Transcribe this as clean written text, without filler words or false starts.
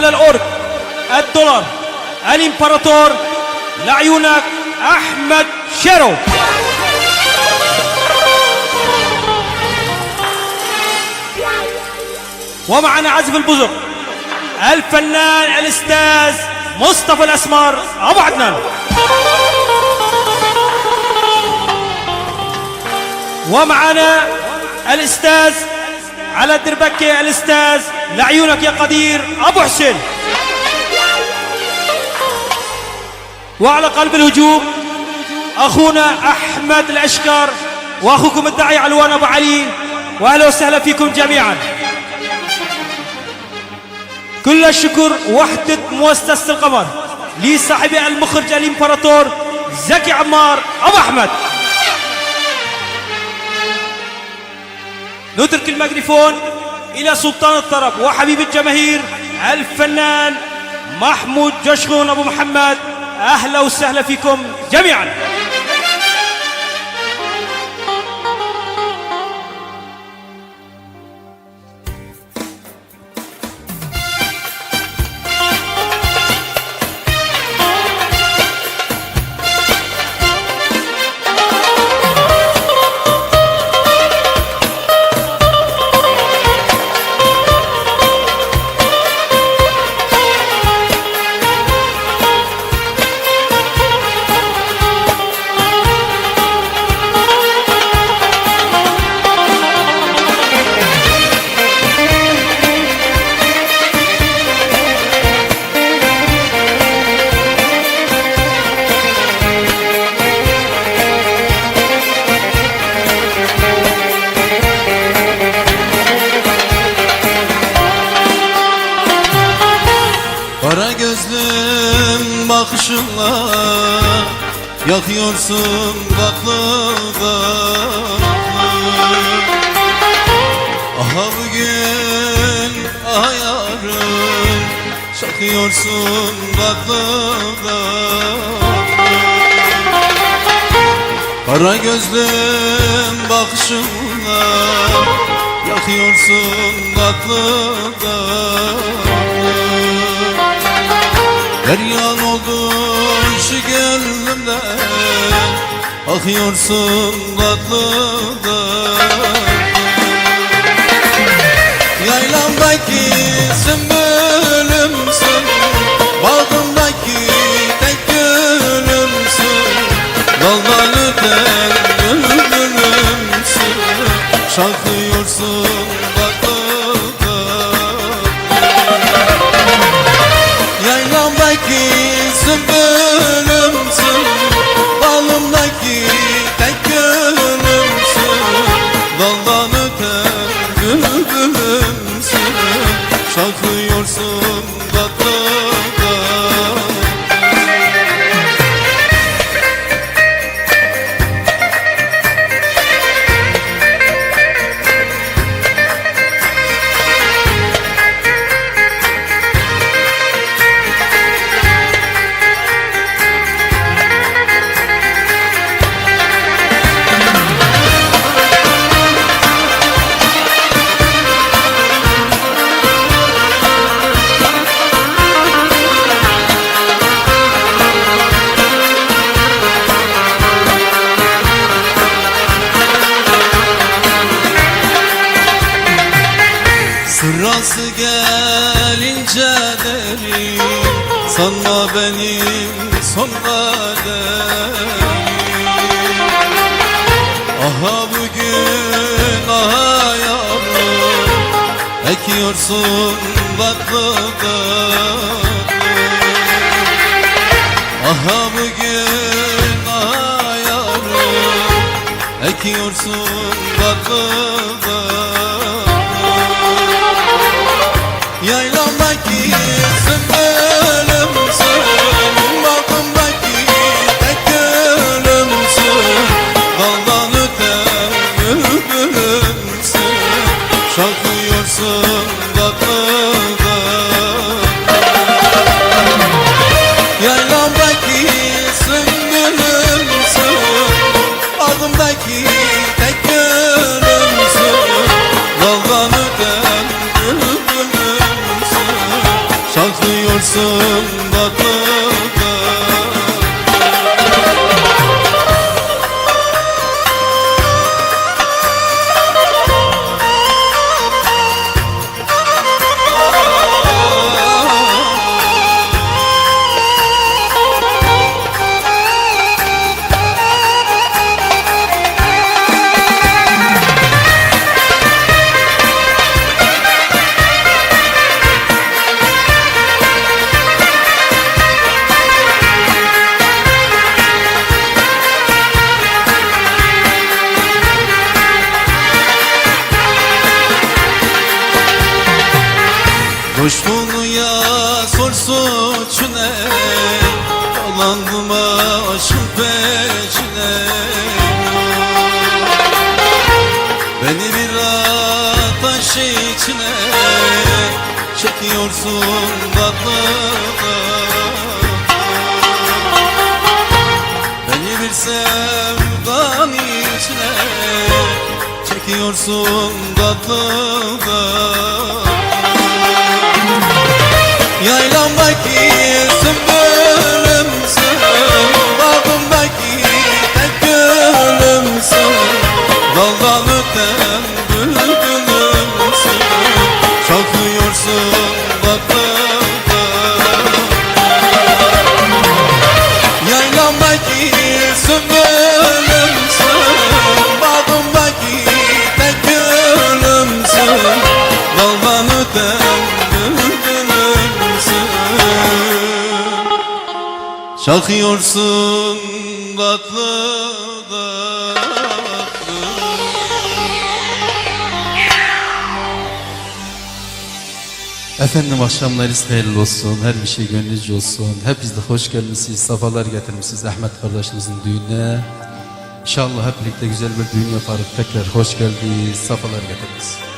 على الأورج الدولار الإمبراطور لعيونك أحمد شيرو. ومعنا عزف البزق الفنان الأستاذ مصطفى الأسمر أبو عدنان. ومعنا الأستاذ على الدربكة الأستاذ لعيونك يا قدير أبو حسين. وعلى قلب الهجوم أخونا أحمد الأشكر وأخوكم الداعي علوان أبو علي. وأهلا وسهلا فيكم جميعا. كل الشكر وحدة مؤسسة القمر لصاحب المخرج الإمبراطور زكي عمار أبو أحمد. نترك الميكروفون إلى سلطان الطرب وحبيب الجماهير الفنان محمود جشغون أبو محمد. أهلا وسهلا فيكم جميعا. Kara gözlüm bakışınla yakıyorsun tatlı tatlı. Aha bugün aha yarın şakıyorsun tatlı tatlı. Kara gözlüm bakışınla yakıyorsun tatlı tatlı. Deryan oldun şu gönlümde akıyorsun tatlı tatlı. Yaylamdaki sümbülümsün, bağımdaki tek gülümsün, daldan öten bülbülümsün, şarkıyorsun tatlı tatlı. Yaylamdaki sümbülümsün, balımdaki tek gülümsün, daldan öten bülbülümsün, şarkıyorsun tatlı tatlı. Sırası gelince derim, sanma benim son kaderim. Aha bugün aha yavrum ekiyorsun tatlı tatlı. Aha bugün aha yavrum ekiyorsun tatlı tatlı. Yaylamdaki sümbülümsün, bağımdaki tek gülümsün, daldan öten bülbülümsün, şarkıyorsun tatlı tatlı. Yaylamdaki sümbülümsün, bağımdaki tek gülümsün, daldan öten bülbülümsün, şarkıyorsun Çakıyorsun tatlı tatlı. Coşkunuya sor suçune, dolandım aşkın peşine. Beni bir ateş içine çekiyorsun tatlı tatlı. Beni bir sevdan içine çekiyorsun tatlı tatlı. Yaylamdaki sümbülümsün, bağımdaki tek gülümsün, daldan öten bülbülümsün, çalkıyorsun tatlı tatlı. Yaylamdaki sümbülümsün, bağımdaki tek gülümsün, daldan öten çakıyorsun tatlı tatlı. Efendim akşamlarınız hayırlı olsun, her bir şey gönlünüzce olsun. Hepiniz de hoş gelmişsiniz, safalar getirmişsiniz Ahmet kardeşimizin düğününe. İnşallah hep birlikte güzel bir düğün yaparız. Tekrar hoş geldiniz, safalar getirdiniz.